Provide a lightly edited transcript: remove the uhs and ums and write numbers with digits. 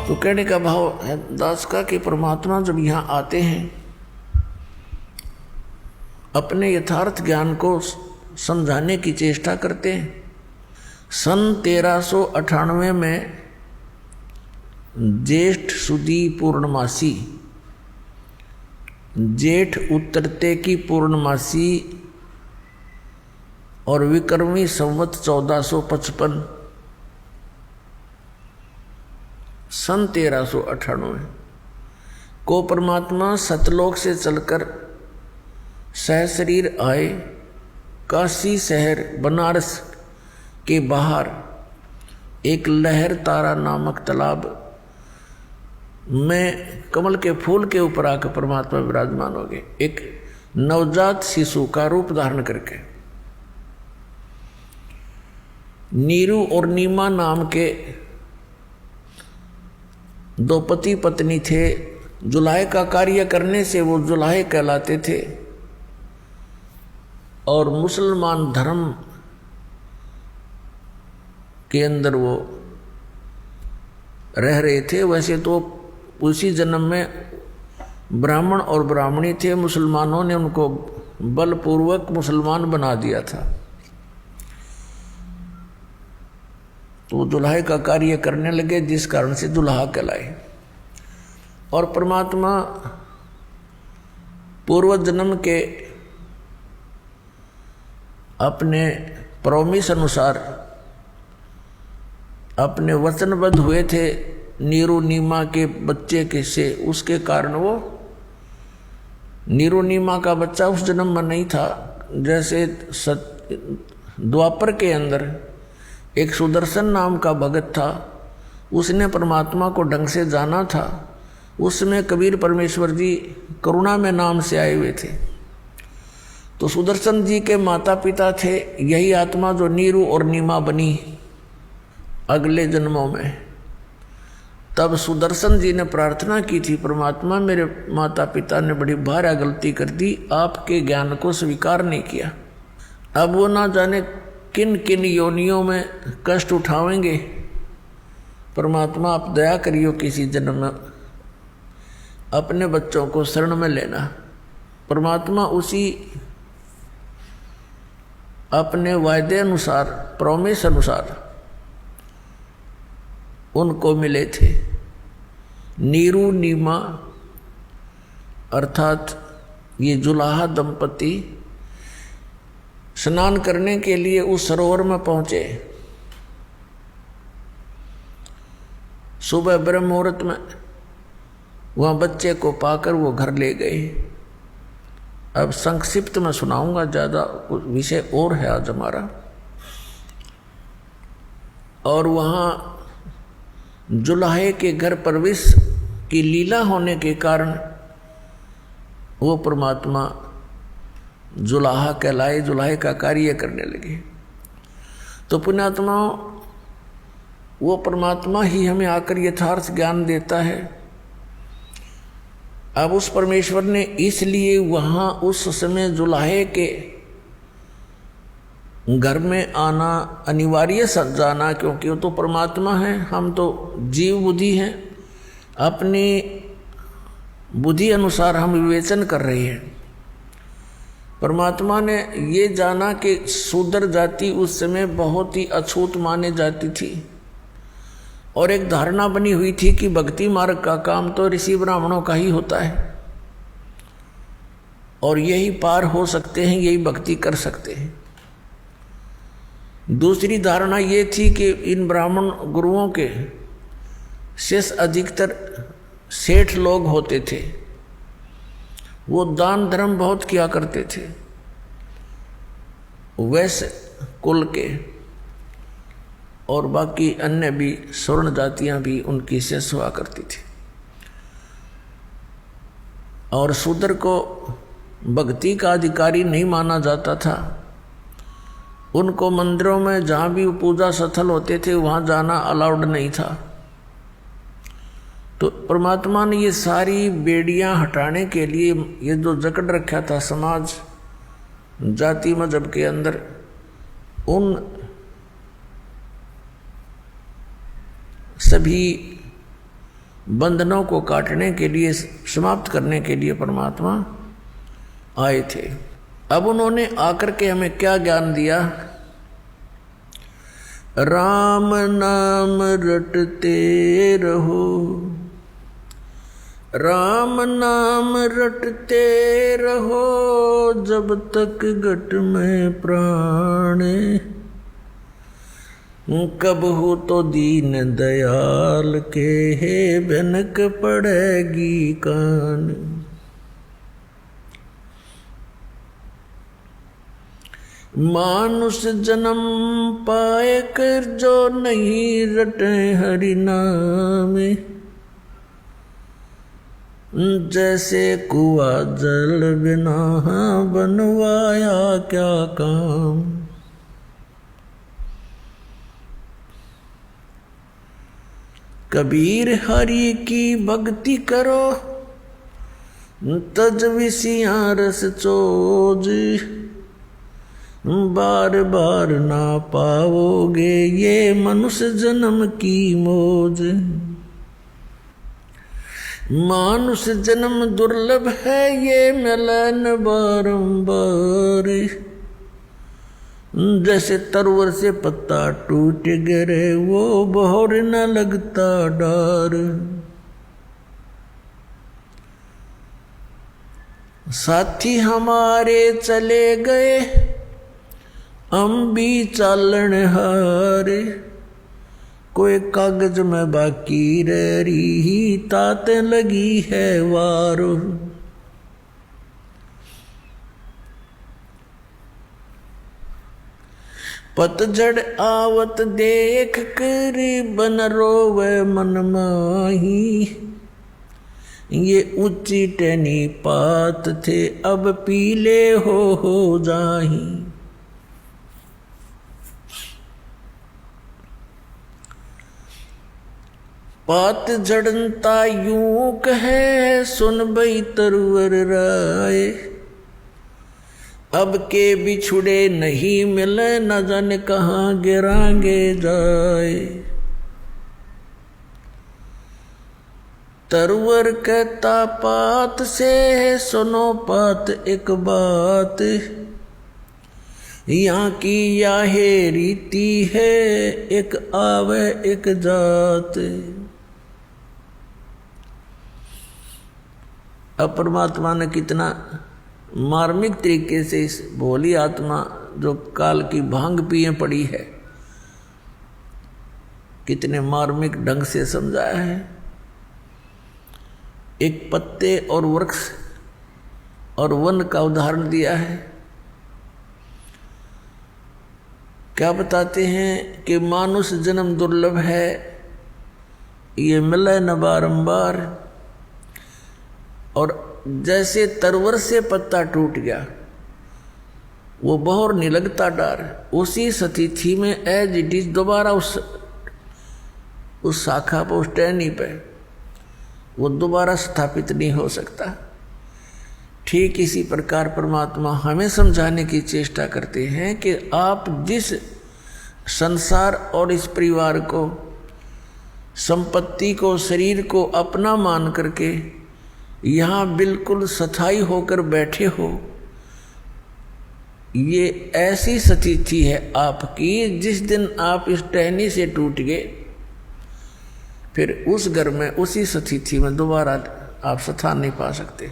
तो कहने का भाव है दास का कि परमात्मा जब यहाँ आते हैं अपने यथार्थ ज्ञान को समझाने की चेष्टा करते हैं। सन 1398 में ज्येष्ठ सुदी पूर्णमासी, जेठ उतरते की पूर्णमासी और विक्रमी संवत 1455 सन 1398 को परमात्मा सतलोक से चलकर सहशरीर आए। काशी शहर बनारस के बाहर एक लहर तारा नामक तालाब में कमल के फूल के ऊपर आकर परमात्मा विराजमान हो गए, एक नवजात शिशु का रूप धारण करके। नीरू और नीमा नाम के दो पति पत्नी थे। जुलाहे का कार्य करने से वो जुलाहे कहलाते थे और मुसलमान धर्म के अंदर वो रह रहे थे। वैसे तो उसी जन्म में ब्राह्मण और ब्राह्मणी थे, मुसलमानों ने उनको बलपूर्वक मुसलमान बना दिया था। तो दुल्हा का कार्य करने लगे, जिस कारण से दुल्हा कहलाए। और परमात्मा पूर्व जन्म के अपने प्रॉमिस अनुसार अपने वचनबद्ध हुए थे नीरू नीमा के बच्चे के से, उसके कारण वो नीरू नीमा का बच्चा उस जन्म में नहीं था। जैसे द्वापर के अंदर एक सुदर्शन नाम का भगत था, उसने परमात्मा को ढंग से जाना था। उसमें कबीर परमेश्वर जी करुणा में नाम से आए हुए थे। तो सुदर्शन जी के माता पिता थे यही आत्मा जो नीरू और नीमा बनी अगले जन्मों में। तब सुदर्शन जी ने प्रार्थना की थी, परमात्मा मेरे माता पिता ने बड़ी भारी गलती कर दी, आपके ज्ञान को स्वीकार नहीं किया। अब वो ना जाने किन किन योनियों में कष्ट उठावेंगे। परमात्मा आप दया करियो, किसी जन्म में अपने बच्चों को शरण में लेना। परमात्मा उसी अपने वायदे अनुसार, प्रॉमिस अनुसार उनको मिले थे। नीरू नीमा अर्थात ये जुलाहा दंपति स्नान करने के लिए उस सरोवर में पहुंचे। सुबह ब्रह्म मुहूर्त में वहाँ बच्चे को पाकर वो घर ले गए। अब संक्षिप्त में सुनाऊंगा, ज़्यादा विषय और है आज हमारा। और वहाँ जुलाहे के घर प्रवेश की लीला होने के कारण वो परमात्मा जुलाहा कहलाए, जुलाहे का कार्य करने लगे। तो पुण्यात्माओं, वो परमात्मा ही हमें आकर यथार्थ ज्ञान देता है। अब उस परमेश्वर ने इसलिए वहाँ उस समय जुलाहे के घर में आना अनिवार्य जाना, क्योंकि वो तो परमात्मा है, हम तो जीव बुद्धि हैं। अपनी बुद्धि अनुसार हम विवेचन कर रहे हैं। परमात्मा ने ये जाना कि शूद्र जाति उस समय बहुत ही अछूत माने जाती थी और एक धारणा बनी हुई थी कि भक्ति मार्ग का काम तो ऋषि ब्राह्मणों का ही होता है और यही पार हो सकते हैं, यही भक्ति कर सकते हैं। दूसरी धारणा ये थी कि इन ब्राह्मण गुरुओं के शेष अधिकतर सेठ लोग होते थे, वो दान धर्म बहुत किया करते थे, वैश्य कुल के, और बाकी अन्य भी स्वर्ण जातियां भी उनकी शेष हुआ करती थी। और शूद्र को भक्ति का अधिकारी नहीं माना जाता था। उनको मंदिरों में जहाँ भी पूजा स्थल होते थे वहाँ जाना अलाउड नहीं था। तो परमात्मा ने ये सारी बेड़ियाँ हटाने के लिए ये जो जकड़ रखा था समाज, जाति मजहब के अंदर उन सभी बंधनों को काटने के लिए, समाप्त करने के लिए परमात्मा आए थे। अब उन्होंने आकर के हमें क्या ज्ञान दिया? राम नाम रटते रहो, राम नाम रटते रहो, जब तक घट में प्राण, कब हो तो दीन दयाल के भनक पड़ेगी कान। मानुष जन्म पाए कर जो नहीं रटे हरि नाम, जैसे कुआ जल बिना बनवाया क्या काम। कबीर हरि की भक्ति करो, तज विसियाँ रस चोज, बार बार ना पाओगे ये मनुष्य जन्म की मौज। मानुष जन्म दुर्लभ है ये मिलन बारंबार, जैसे तरवर से पत्ता टूट गिरे वो बहोर न लगता डार। साथी हमारे चले गए हम भी चालन हारे, कोई कागज में बाकी रह रही ताते लगी है वारो। पतझड़ आवत देख कर बन रोवे मन माही, ये ऊंची टहनी पात थे अब पीले हो जाही। पात झड़नता यूं कहे सुन बई तरवर राय, अब के बिछुड़े नहीं मिले न जाने कहाँ गिरांगे जाए। तरवर कहता पात से सुनो पात एक बात, यहाँ की याहे रीति है एक आवे एक जात। अब परमात्मा ने कितना मार्मिक तरीके से इस भोली आत्मा जो काल की भांग पिए पड़ी है, कितने मार्मिक ढंग से समझाया है। एक पत्ते और वृक्ष और वन का उदाहरण दिया है। क्या बताते हैं कि मानुष जन्म दुर्लभ है, ये मिले न बारंबार। और जैसे तरवर से पत्ता टूट गया वो बहोर नहीं लगता डार, उसी स्थिति में एज इट इज दोबारा उस शाखा पर, उस टहनी पे वो दोबारा स्थापित नहीं हो सकता। ठीक इसी प्रकार परमात्मा हमें समझाने की चेष्टा करते हैं कि आप जिस संसार और इस परिवार को, संपत्ति को, शरीर को अपना मान करके यहाँ बिल्कुल स्थायी होकर बैठे हो, ये ऐसी स्थिति है आपकी जिस दिन आप इस टहनी से टूट गए फिर उस घर में, उसी स्थिति में दोबारा आप स्थान नहीं पा सकते।